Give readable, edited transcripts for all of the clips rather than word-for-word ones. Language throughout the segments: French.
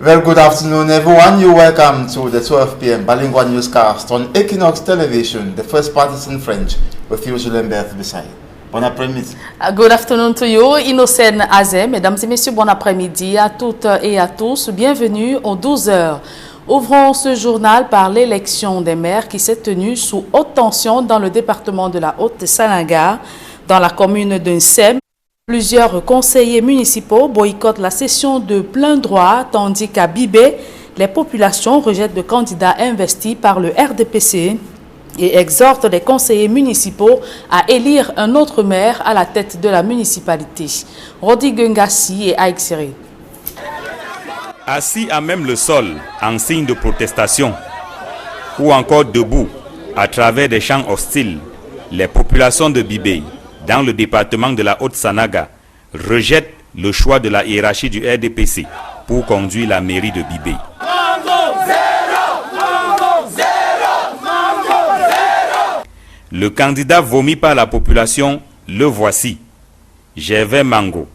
Well, good afternoon, everyone. You're welcome to the 12 p.m. bilingual newscast on Equinox Television, the first partisan French, with you, Julien Berth Besai. Bon après-midi. Good afternoon to you, Innocent Azem. Mesdames et messieurs, bon après-midi à toutes et à tous. Bienvenue aux 12 heures. Ouvrons ce journal par l'élection des maires qui s'est tenue sous haute tension dans le département de la Haute-Sanaga, dans la commune de Nsem. Plusieurs conseillers municipaux boycottent la session de plein droit, tandis qu'à Bibé, les populations rejettent le candidat investi par le RDPC et exhortent les conseillers municipaux à élire un autre maire à la tête de la municipalité. Rodi Gengassi et Aïksiri. Assis à même le sol en signe de protestation ou encore debout à travers des champs hostiles, les populations de Bibé, dans le département de la Haute-Sanaga, rejettent le choix de la hiérarchie du RDPC pour conduire la mairie de Bibé. Le candidat vomi par la population, le voici, Gervais Mango.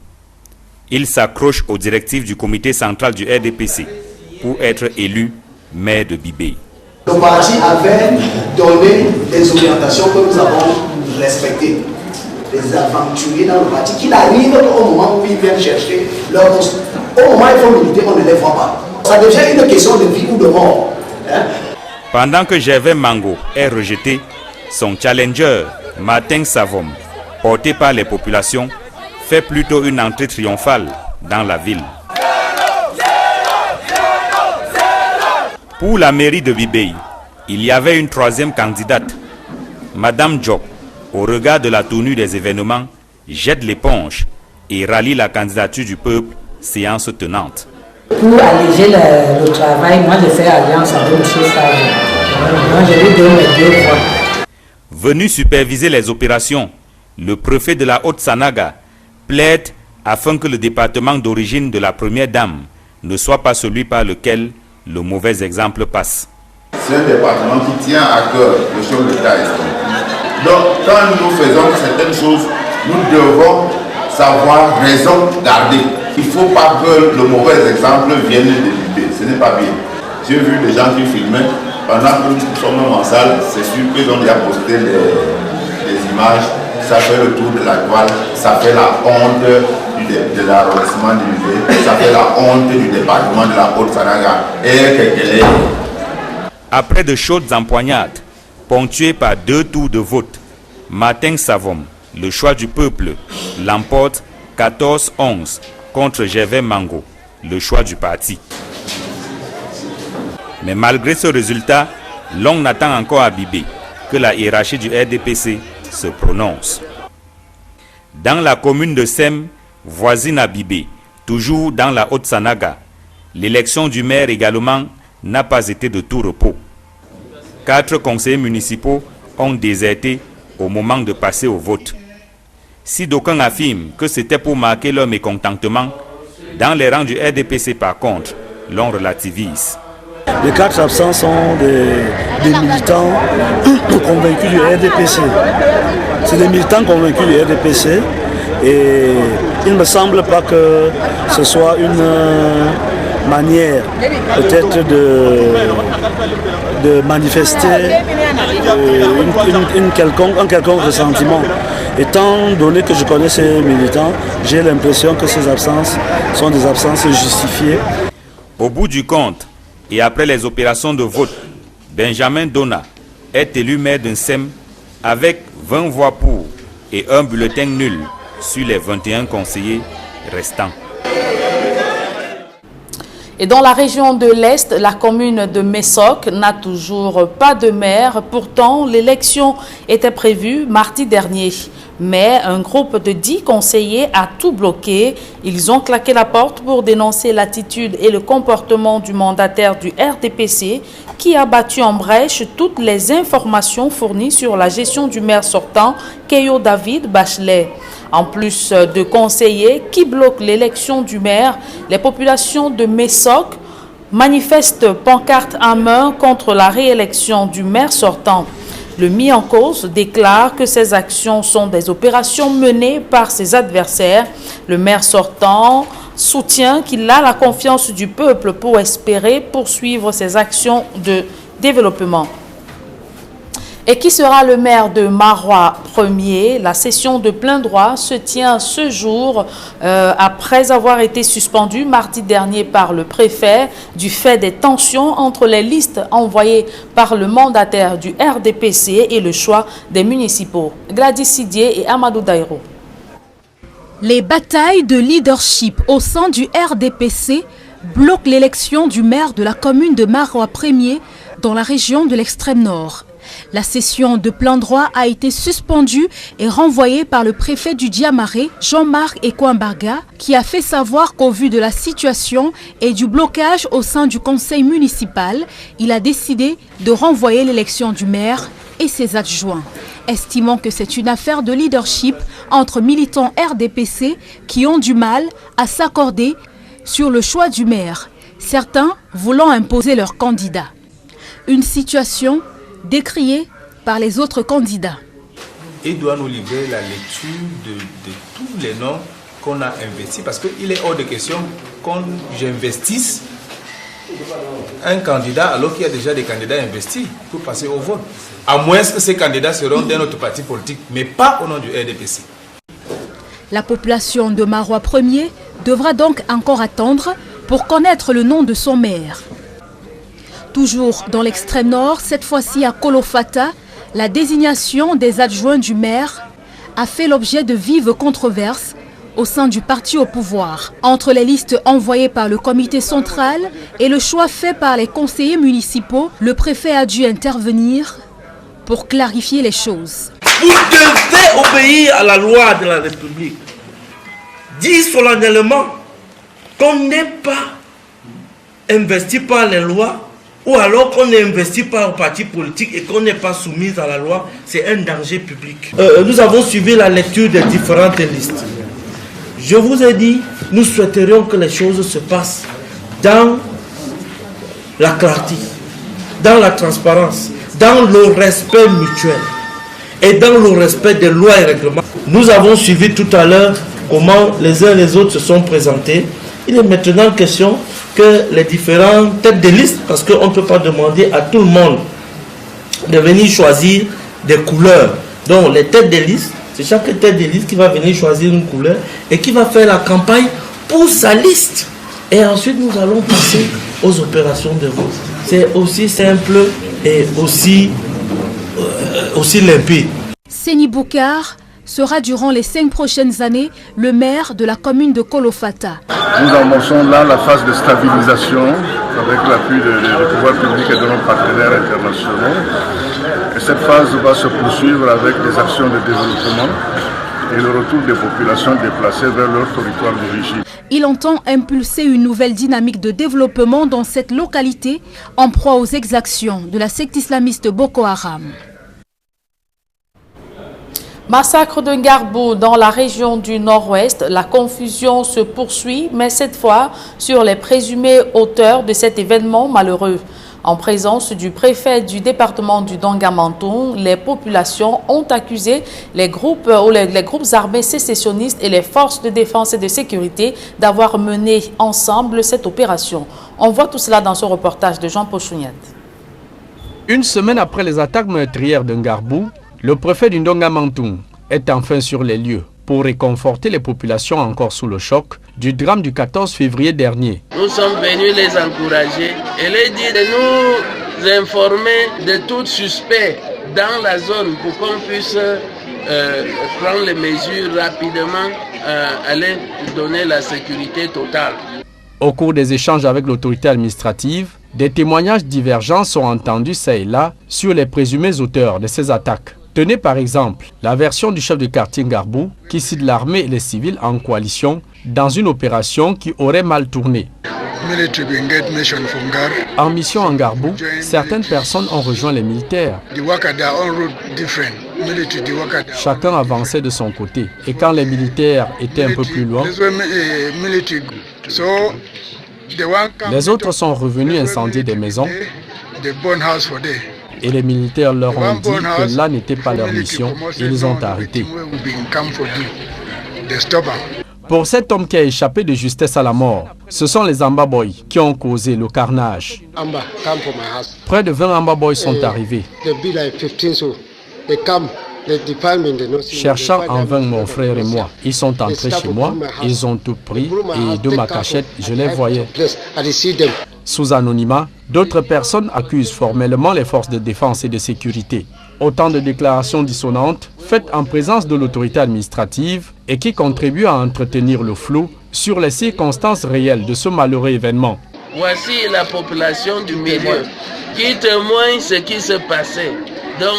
Il s'accroche aux directives du comité central du RDPC pour être élu maire de Bibé. Le parti avait donné des orientations que nous avons respectées. Les aventuriers dans le parti qui n'arrivent qu'au moment où ils viennent chercher leur poste. Au moment où il faut militer, on ne les voit pas. Ça devient une question de vie ou de mort. Pendant que Gervais Mango est rejeté, son challenger, Martin Savom, porté par les populations, fait plutôt une entrée triomphale dans la ville. Pour la mairie de Bibé, il y avait une troisième candidate, Madame Diop. Au regard de la tenue des événements, jette l'éponge et rallie la candidature du peuple, séance tenante. Pour alléger le travail, moi je fais alliance avec M. Savon. Moi je lui donne mes 2 fois. Venu superviser les opérations, le préfet de la Haute-Sanaga plaide afin que le département d'origine de la première dame ne soit pas celui par lequel le mauvais exemple passe. C'est un département qui tient à cœur le chef de l'État. Donc, quand nous faisons certaines choses, nous devons savoir raison garder. Il ne faut pas que le mauvais exemple vienne débiter. Ce n'est pas bien. J'ai vu des gens qui filmaient. Pendant que nous sommes en salle, c'est sûr qu'ils ont déjà posté des images. Ça fait le tour de la toile. Ça fait la honte de l'arrondissement du Bibé. Ça fait la honte du département de la Haute-Sanaga. Après de chaudes empoignades, ponctué par 2 tours de vote, Martin Savom, le choix du peuple, l'emporte 14-11 contre Gervais Mango, le choix du parti. Mais malgré ce résultat, l'on attend encore à Bibé que la hiérarchie du RDPC se prononce. Dans la commune de Sem, voisine à Bibé, toujours dans la Haute-Sanaga, l'élection du maire également n'a pas été de tout repos. 4 conseillers municipaux ont déserté au moment de passer au vote. Si d'aucuns affirment que c'était pour marquer leur mécontentement, dans les rangs du RDPC par contre, l'on relativise. Les 4 absents sont des militants convaincus du RDPC. C'est des militants convaincus du RDPC et il ne me semble pas que ce soit une manière peut-être de manifester un quelconque ressentiment. Étant donné que je connais ces militants, j'ai l'impression que ces absences sont des absences justifiées. Au bout du compte, et après les opérations de vote, Benjamin Dona est élu maire d'un SEM avec 20 voix pour et un bulletin nul sur les 21 conseillers restants. Et dans la région de l'Est, la commune de Messok n'a toujours pas de maire. Pourtant, l'élection était prévue mardi dernier. Mais un groupe de 10 conseillers a tout bloqué. Ils ont claqué la porte pour dénoncer l'attitude et le comportement du mandataire du RDPC qui a battu en brèche toutes les informations fournies sur la gestion du maire sortant, Keyo David Bachelet. En plus de conseillers qui bloquent l'élection du maire, les populations de Messok manifestent pancarte en main contre la réélection du maire sortant. Le mis en cause déclare que ces actions sont des opérations menées par ses adversaires. Le maire sortant soutient qu'il a la confiance du peuple pour espérer poursuivre ses actions de développement. Et qui sera le maire de Maroua 1er? La session de plein droit se tient ce jour après avoir été suspendue mardi dernier par le préfet du fait des tensions entre les listes envoyées par le mandataire du RDPC et le choix des municipaux. Gladys Sidier et Amadou Daïro. Les batailles de leadership au sein du RDPC bloquent l'élection du maire de la commune de Maroua 1er dans la région de l'extrême nord. La session de plein droit a été suspendue et renvoyée par le préfet du Diamaré, Jean-Marc Ekwambarga, qui a fait savoir qu'au vu de la situation et du blocage au sein du conseil municipal, il a décidé de renvoyer l'élection du maire et ses adjoints, estimant que c'est une affaire de leadership entre militants RDPC qui ont du mal à s'accorder sur le choix du maire, certains voulant imposer leur candidat. Une situation décrié par les autres candidats. Il doit nous livrer la lecture de tous les noms qu'on a investis, parce qu'il est hors de question qu'on j'investisse un candidat alors qu'il y a déjà des candidats investis pour passer au vote. À moins que ces candidats seront d'un autre parti politique, mais pas au nom du RDPC. La population de Maroua 1er devra donc encore attendre pour connaître le nom de son maire. Toujours dans l'extrême nord, cette fois-ci à Kolofata, la désignation des adjoints du maire a fait l'objet de vives controverses au sein du parti au pouvoir. Entre les listes envoyées par le comité central et le choix fait par les conseillers municipaux, le préfet a dû intervenir pour clarifier les choses. Vous devez obéir à la loi de la République. Dis solennellement qu'on n'est pas investi par les lois, ou alors qu'on est investi par un parti politique et qu'on n'est pas soumis à la loi, c'est un danger public. Nous avons suivi la lecture des différentes listes. Je vous ai dit, nous souhaiterions que les choses se passent dans la clarté, dans la transparence, dans le respect mutuel et dans le respect des lois et règlements. Nous avons suivi tout à l'heure comment les uns et les autres se sont présentés. Il est maintenant question que les différentes têtes de liste, parce qu'on ne peut pas demander à tout le monde de venir choisir des couleurs. Donc les têtes de liste, c'est chaque tête de liste qui va venir choisir une couleur et qui va faire la campagne pour sa liste. Et ensuite nous allons passer aux opérations de vote. C'est aussi simple et aussi limpide. Seni Boukar sera durant les 5 prochaines années le maire de la commune de Kolofata. Nous amorçons là la phase de stabilisation avec l'appui des pouvoirs publics et de nos partenaires internationaux. Et cette phase va se poursuivre avec des actions de développement et le retour des populations déplacées vers leur territoire d'origine. Il entend impulser une nouvelle dynamique de développement dans cette localité en proie aux exactions de la secte islamiste Boko Haram. Massacre de Ngarbou dans la région du Nord-Ouest. La confusion se poursuit, mais cette fois sur les présumés auteurs de cet événement malheureux. En présence du préfet du département du Dongamantoum, les populations ont accusé les groupes armés sécessionnistes et les forces de défense et de sécurité d'avoir mené ensemble cette opération. On voit tout cela dans ce reportage de Jean Pochouniat. Une semaine après les attaques meurtrières de Ngarbou, le préfet du Dongamantoum est enfin sur les lieux pour réconforter les populations encore sous le choc du drame du 14 février dernier. Nous sommes venus les encourager et les dire de nous informer de tout suspect dans la zone pour qu'on puisse prendre les mesures rapidement, aller donner la sécurité totale. Au cours des échanges avec l'autorité administrative, des témoignages divergents sont entendus çà et là sur les présumés auteurs de ces attaques. Tenez par exemple la version du chef de quartier Ngarbou qui cite l'armée et les civils en coalition dans une opération qui aurait mal tourné. En mission en Ngarbou, certaines personnes ont rejoint les militaires. Chacun avançait de son côté et quand les militaires étaient un peu plus loin, les autres sont revenus incendier des maisons et les militaires leur ont dit que là n'était pas leur mission et ils ont arrêté. Pour cet homme qui a échappé de justesse à la mort, ce sont les Amba Boys qui ont causé le carnage. Près de 20 Amba Boys sont arrivés. Cherchant en vain mon frère et moi, ils sont entrés chez moi, ils ont tout pris et de ma cachette, je les voyais. Sous anonymat, d'autres personnes accusent formellement les forces de défense et de sécurité. Autant de déclarations dissonantes faites en présence de l'autorité administrative et qui contribuent à entretenir le flou sur les circonstances réelles de ce malheureux événement. Voici la population du milieu qui témoigne ce qui se passait. Donc,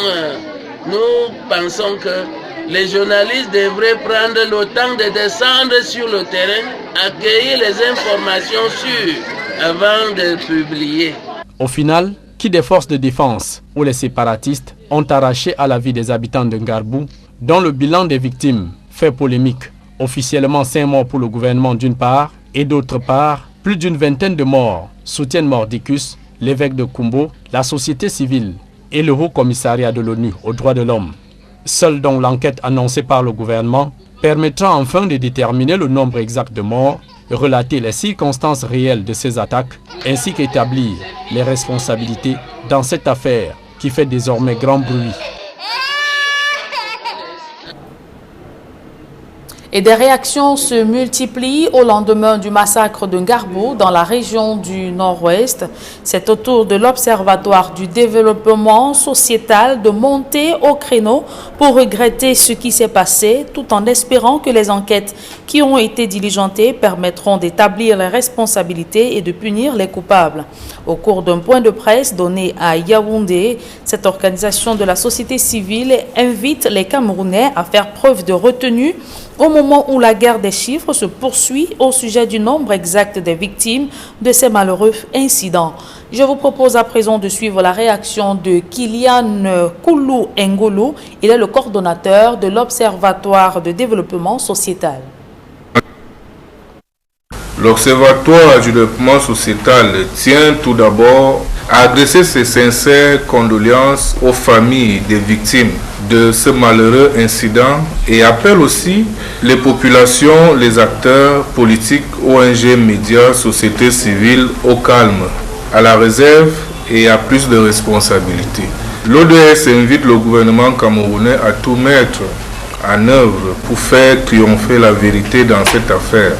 nous pensons que les journalistes devraient prendre le temps de descendre sur le terrain, accueillir les informations sûres avant de publier. Au final, qui des forces de défense ou les séparatistes ont arraché à la vie des habitants de Ngarbou, dont le bilan des victimes fait polémique. Officiellement 5 morts pour le gouvernement d'une part, et d'autre part, plus d'une vingtaine de morts, soutiennent Mordicus, l'évêque de Kumbo, la société civile et le Haut Commissariat de l'ONU aux droits de l'homme. Seule donc l'enquête annoncée par le gouvernement permettra enfin de déterminer le nombre exact de morts, relater les circonstances réelles de ces attaques, ainsi qu'établir les responsabilités dans cette affaire qui fait désormais grand bruit. Et des réactions se multiplient au lendemain du massacre de Ngarbou dans la région du Nord-Ouest. C'est au tour de l'Observatoire du développement sociétal de monter au créneau pour regretter ce qui s'est passé, tout en espérant que les enquêtes qui ont été diligentées permettront d'établir les responsabilités et de punir les coupables. Au cours d'un point de presse donné à Yaoundé, cette organisation de la société civile invite les Camerounais à faire preuve de retenue au moment où la guerre des chiffres se poursuit au sujet du nombre exact des victimes de ces malheureux incidents. Je vous propose à présent de suivre la réaction de Kylian Koulou Ngolo. Il est le coordonnateur de l'Observatoire de développement sociétal. L'Observatoire du développement sociétal tient tout d'abord à adresser ses sincères condoléances aux familles des victimes de ce malheureux incident et appelle aussi les populations, les acteurs politiques, ONG, médias, société civile au calme, à la réserve et à plus de responsabilités. L'ODS invite le gouvernement camerounais à tout mettre en œuvre pour faire triompher la vérité dans cette affaire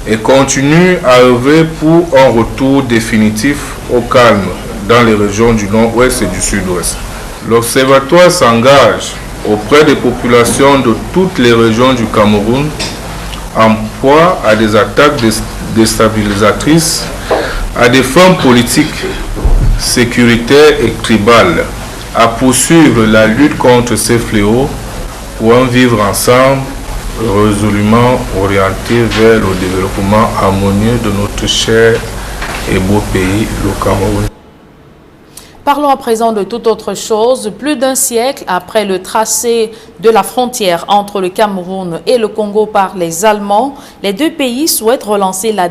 et continue à œuvrer pour un retour définitif au calme dans les régions du Nord-Ouest et du Sud-Ouest. L'Observatoire s'engage auprès des populations de toutes les régions du Cameroun en proie à des attaques déstabilisatrices à des fins politiques, sécuritaires et tribales, à poursuivre la lutte contre ces fléaux pour un vivre ensemble résolument orienté vers le développement harmonieux de notre cher et beau pays, le Cameroun. Parlons à présent de toute autre chose. Plus d'un siècle après le tracé de la frontière entre le Cameroun et le Congo par les Allemands, les deux pays souhaitent relancer la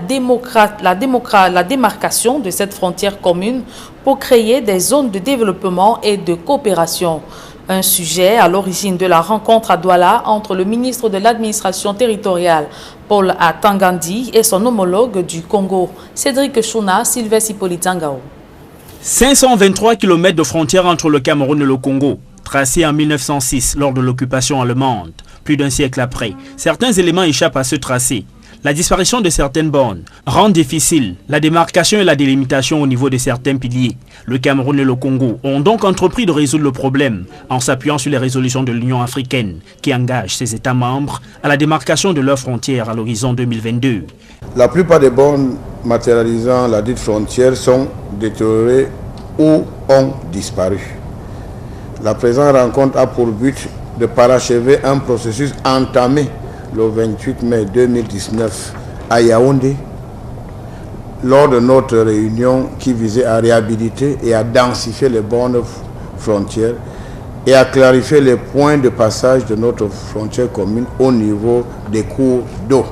démarcation de cette frontière commune pour créer des zones de développement et de coopération. Un sujet à l'origine de la rencontre à Douala entre le ministre de l'administration territoriale, Paul Atangandi, et son homologue du Congo, Cédric Chouna, Sylvestre Hippolyte-Ngao. 523 km de frontière entre le Cameroun et le Congo, tracé en 1906 lors de l'occupation allemande. Plus d'un siècle après, certains éléments échappent à ce tracé. La disparition de certaines bornes rend difficile la démarcation et la délimitation au niveau de certains piliers. Le Cameroun et le Congo ont donc entrepris de résoudre le problème en s'appuyant sur les résolutions de l'Union africaine qui engagent ses États membres à la démarcation de leurs frontières à l'horizon 2022. La plupart des bornes matérialisant la dite frontière sont détériorées ou ont disparu. La présente rencontre a pour but de parachever un processus entamé le 28 mai 2019 à Yaoundé, lors de notre réunion qui visait à réhabiliter et à densifier les bornes frontières et à clarifier les points de passage de notre frontière commune au niveau des cours d'eau.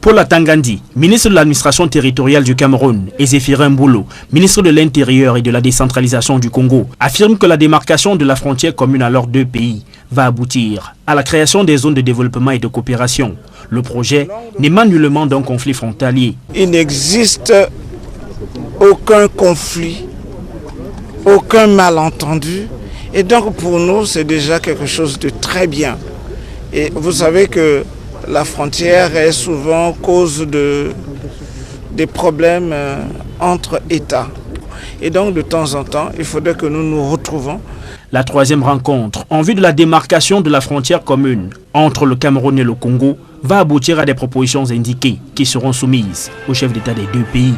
Paul Atangandi, ministre de l'administration territoriale du Cameroun, et Zéphirin Mboulo, ministre de l'Intérieur et de la décentralisation du Congo, affirment que la démarcation de la frontière commune à leurs deux pays va aboutir à la création des zones de développement et de coopération. Le projet n'émane nullement d'un conflit frontalier. Il n'existe aucun conflit, aucun malentendu, et donc pour nous c'est déjà quelque chose de très bien. Et vous savez que la frontière est souvent cause des problèmes entre États. Et donc de temps en temps, il faudrait que nous nous retrouvons. La troisième rencontre, en vue de la démarcation de la frontière commune entre le Cameroun et le Congo, va aboutir à des propositions indiquées qui seront soumises au chef d'État des deux pays.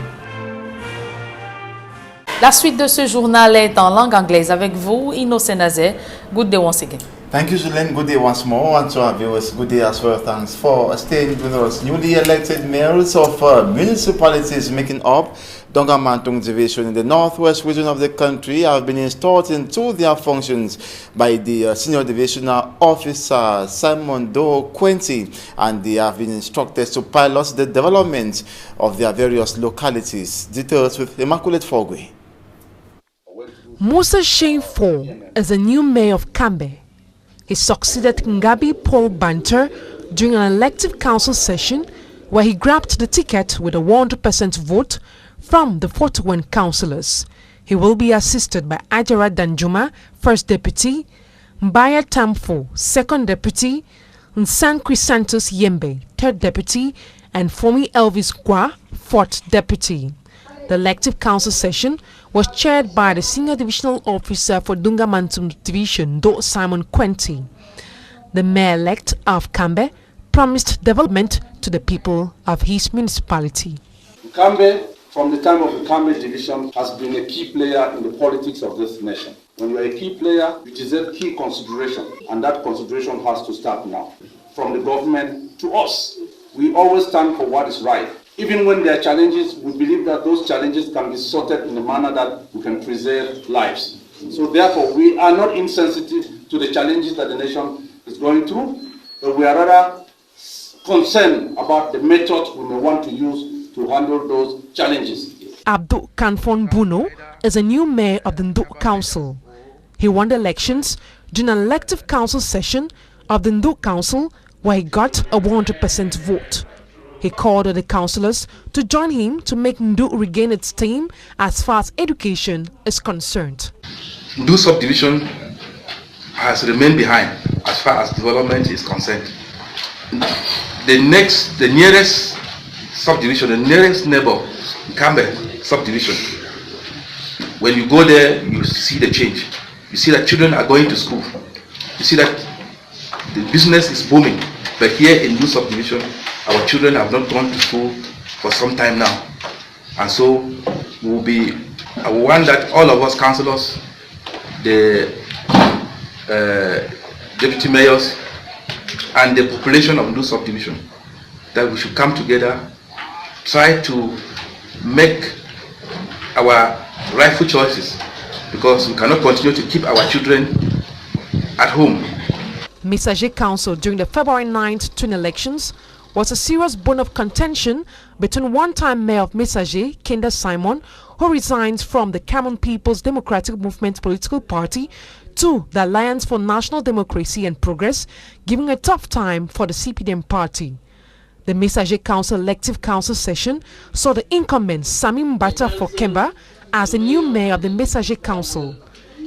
La suite de ce journal est en langue anglaise avec vous, Innocent Nazé. Good day once again. Thank you, Julien. Good day once more. And to our viewers, good day as well. Thanks for staying with us. Newly elected mayors of municipalities making up Dongamantung Division in the northwest region of the country have been installed into their functions by the Senior Divisional Officer Simon Do Quenty, and they have been instructed to pilot the development of their various localities. Details with Immaculate Fogwe. Musa Shane Fong is the new mayor of Kambe. He succeeded Ngabi Paul Banter during an elective council session where he grabbed the ticket with a 100% vote from the 41 councillors. He will be assisted by Ajara Danjuma, First Deputy, Mbaya Tamfo, Second Deputy, Nsan Crisantos Yembe, Third Deputy, and Fomi Elvis Kwa, Fourth Deputy. The elective council session was chaired by the Senior Divisional Officer for Dongamantung Division, Do Simon Quenty. The mayor-elect of Kambe promised development to the people of his municipality. Kambe, from the time of the Kambe Division, has been a key player in the politics of this nation. When you are a key player, you deserve key consideration, and that consideration has to start now. From the government to us, we always stand for what is right. Even when there are challenges, we believe that those challenges can be sorted in a manner that we can preserve lives. So therefore, we are not insensitive to the challenges that the nation is going through, but we are rather concerned about the methods we may want to use to handle those challenges. Abdul Kanfon Buno is a new mayor of the Nduk Council. He won the elections during an elective council session of the Nduk Council where he got a 100% vote. He called on the councillors to join him to make Ndu regain its steam as far as education is concerned. Ndu subdivision has remained behind as far as development is concerned. The nearest subdivision, the nearest neighbor, Kambe subdivision, when you go there, you see the change. You see that children are going to school. You see that the business is booming. But here in Ndu subdivision, our children have not gone to school for some time now. And so I want that all of us councillors, the deputy mayors, and the population of Ndu subdivision, that we should come together, try to make our rightful choices, because we cannot continue to keep our children at home. Messager Council during the February 9th twin elections was a serious bone of contention between one-time mayor of Messager, Kenda Simon, who resigns from the Cameroon People's Democratic Movement political party, to the Alliance for National Democracy and Progress, giving a tough time for the CPDM party. The Messager Council elective council session saw the incumbent Sami Mbata for Kemba as the new mayor of the Messager Council.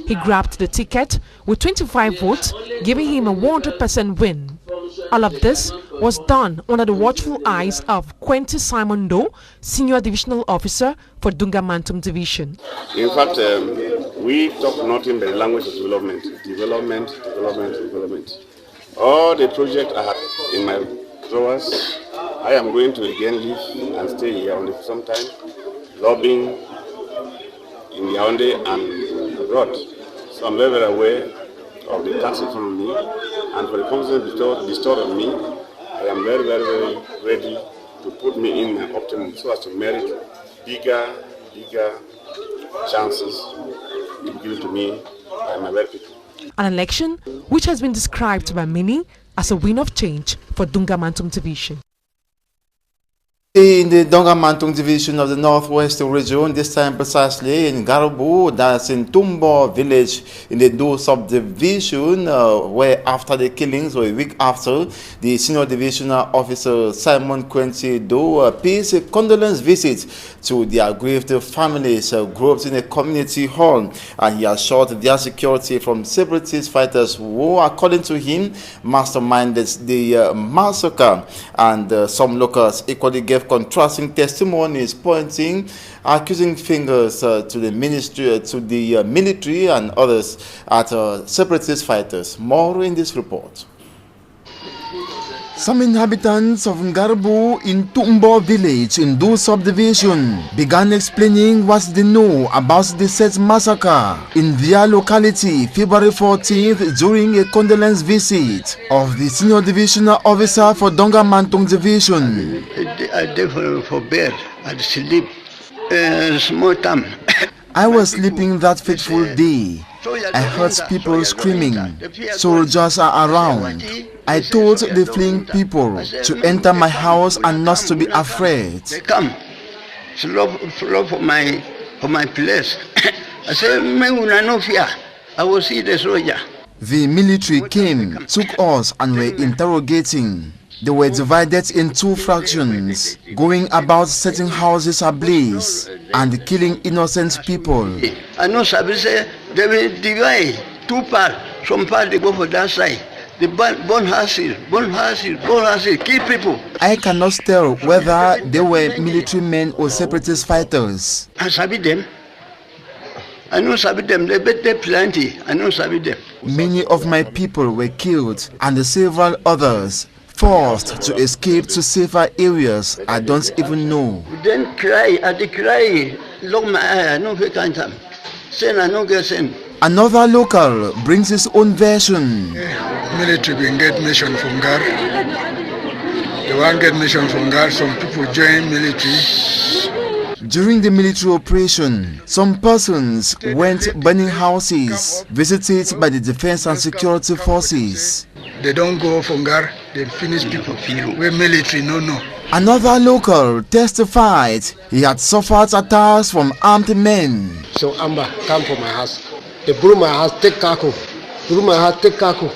He grabbed the ticket with 25 votes, giving him a 100% win. All of this was done under the watchful eyes of Quenty Simon Do, Senior Divisional Officer for Dongamantung Division. In fact, we talk nothing but the language of development. Development, development, development. All the projects I have in my drawers, I am going to again leave and stay here only for some time, lobbying in Yaoundé and abroad. So I'm very, very aware of the task in front of me, and for the confidence bestowed on me, I am very, very, very ready to put me in an optimum so as to merit bigger chances to be given to me by my very people. An election which has been described by many as a win of change for Dongamantung Division. In the Dongamantung division of the Northwest region, this time precisely in Garbu, that's in Tumbo village in the Do subdivision, where after the killings, or a week after, the senior divisional officer Simon Quincy Do pays a condolence visit to the aggrieved families grouped in a community hall, and he assured their security from separatist fighters who, according to him, masterminded the massacre. And some locals equally gave contrasting testimonies, accusing fingers to the military and others at separatist fighters. More in this report. Some inhabitants of Ngarbu in Tumbo village in Do subdivision began explaining what they know about the said massacre in their locality February 14th during a condolence visit of the senior divisional officer for Dongamantung division. I for bed, I sleep small time. I was sleeping that fateful day. I heard people screaming. Soldiers are around. I told the fleeing people to enter my house and not to be afraid. They come, slow for my place. I said, no fear. I will see the soldier. The military came, took us, and were interrogating. They were divided in two fractions, going about setting houses ablaze and killing innocent people. I know Sabise, they will divide two parts. Some part they go for that side. They burn houses, kill people. I cannot tell whether they were military men or separatist fighters. I sabi them. I know sabi them. They better plenty. I know sabi them. Many of my people were killed and several others forced to escape to safer areas I don't even know. Then cry, I cry. Look my eye, I know if I can't come. Send, I know get send. Another local brings his own version. Military will get mission from GAR. They won't get mission from GAR. Some people join military. During the military operation, some persons went burning houses visited by the Defense and Security Forces. They don't go from GAR, they finish people. We're military, no. Another local testified he had suffered attacks from armed men. So Amber, come from my house. They blew my house, take Kaku. Blew my house, take Kaku.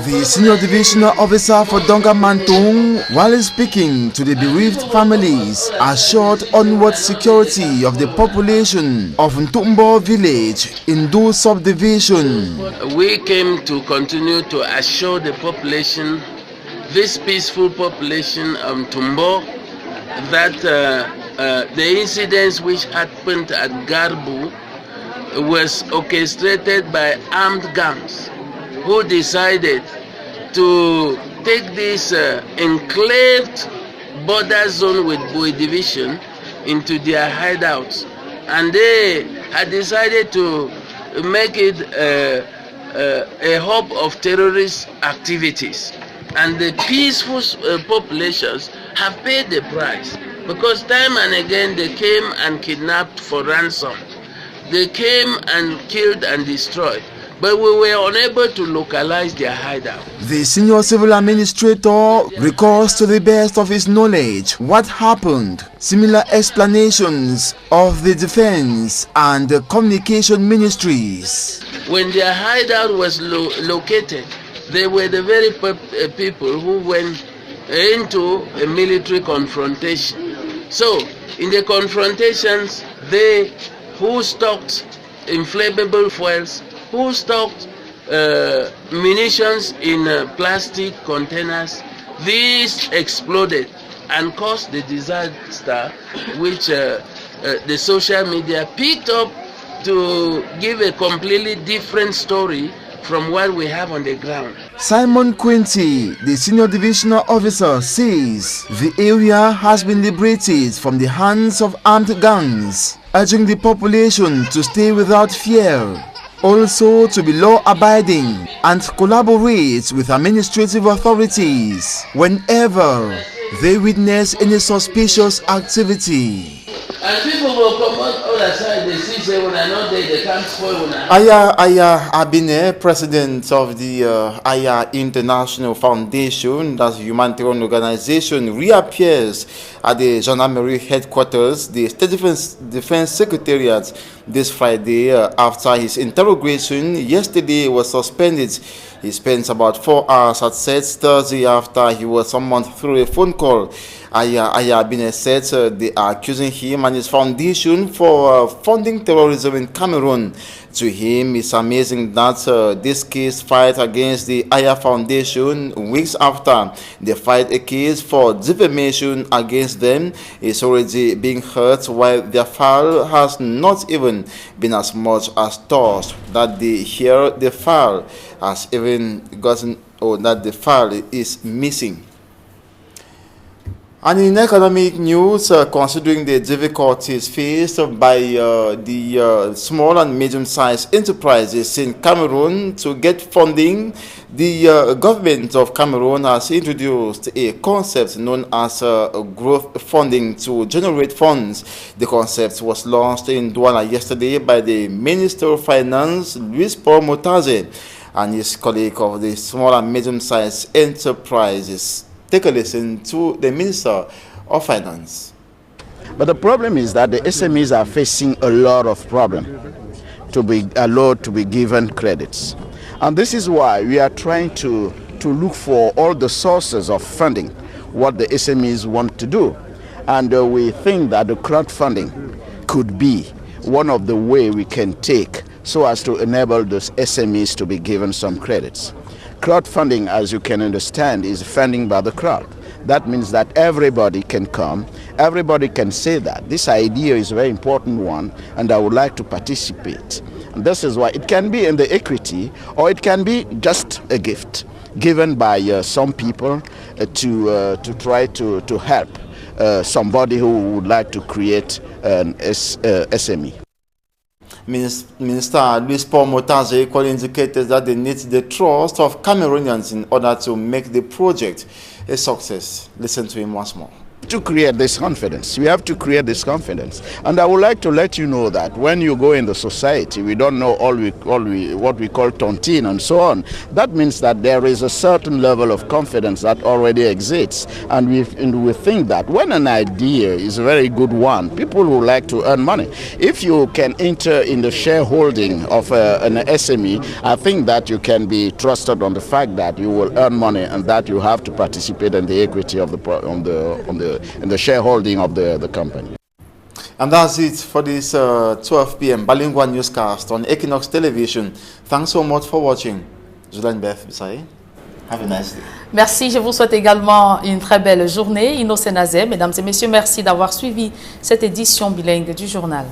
The senior divisional officer for Dongamantung, while speaking to the bereaved families, assured onward security of the population of Ntumbo village in Do subdivision. We came to continue to assure the population, this peaceful population of Ntumbo, that the incidents which happened at Garbu was orchestrated by armed gangs who decided to take this enclaved border zone with Bui division into their hideouts, and they had decided to make it a hub of terrorist activities. And the peaceful populations have paid the price, because time and again they came and kidnapped for ransom. They came and killed and destroyed, but we were unable to localize their hideout. The senior civil administrator recalls to the best of his knowledge what happened. Similar explanations of the defense and the communication ministries. When their hideout was located, they were the very people who went into a military confrontation. So, in the confrontations, they who stocked inflammable fuels, who stocked munitions in plastic containers, these exploded and caused the disaster which the social media picked up to give a completely different story from what we have on the ground. Simon Quinty, the senior divisional officer, says the area has been liberated from the hands of armed gangs, urging the population to stay without fear, also to be law-abiding and collaborate with administrative authorities whenever they witness any suspicious activity. And people will come out other side, they see say when I know they can't spoil when Aya Abine, president of the Aya International Foundation, that's a humanitarian organization, reappears at the Gendarmerie headquarters, the State Defense Secretariat, this Friday after his interrogation yesterday was suspended. He spent about 4 hours at SET Thursday after he was summoned through a phone call. Aya Bine said they are accusing him and his foundation for funding terrorism in Cameroon. To him, it's amazing that this case fight against the Aya Foundation weeks after they fight a case for defamation against them is already being heard, while their file has not even been as much as touched. That they hear the file has even gotten, or that the file is missing. And in economic news, considering the difficulties faced by the small and medium-sized enterprises in Cameroon to get funding, the government of Cameroon has introduced a concept known as growth funding to generate funds. The concept was launched in Douala yesterday by the Minister of Finance, Louis Paul Motaze, and his colleague of the small and medium-sized enterprises. Take a listen to the Minister of Finance. But the problem is that the SMEs are facing a lot of problems to be allowed to be given credits. And this is why we are trying to look for all the sources of funding, what the SMEs want to do. And we think that the crowdfunding could be one of the ways we can take so as to enable those SMEs to be given some credits. Crowdfunding, as you can understand, is funding by the crowd. That means that everybody can come, everybody can say that this idea is a very important one and I would like to participate. And this is why it can be in the equity or it can be just a gift given by some people to try to help somebody who would like to create an SME. Minister Louis Paul Motaze equally indicated that they need the trust of Cameroonians in order to make the project a success. Listen to him once more. To create this confidence, we have to create this confidence, and I would like to let you know that when you go in the society, we don't know what we call tontine and so on. That means that there is a certain level of confidence that already exists, and we think that when an idea is a very good one, people who like to earn money. If you can enter in the shareholding of an SME, I think that you can be trusted on the fact that you will earn money and that you have to participate in the equity of in the shareholding of the company. And that's it for this 12 p.m. bilingual newscast on Equinox Television. Thanks so much for watching. Julien Beth Bissaye. Have a nice day. Merci, je vous souhaite également une très belle journée. Innocent Nazem, mesdames et messieurs, merci d'avoir suivi cette édition bilingue du journal.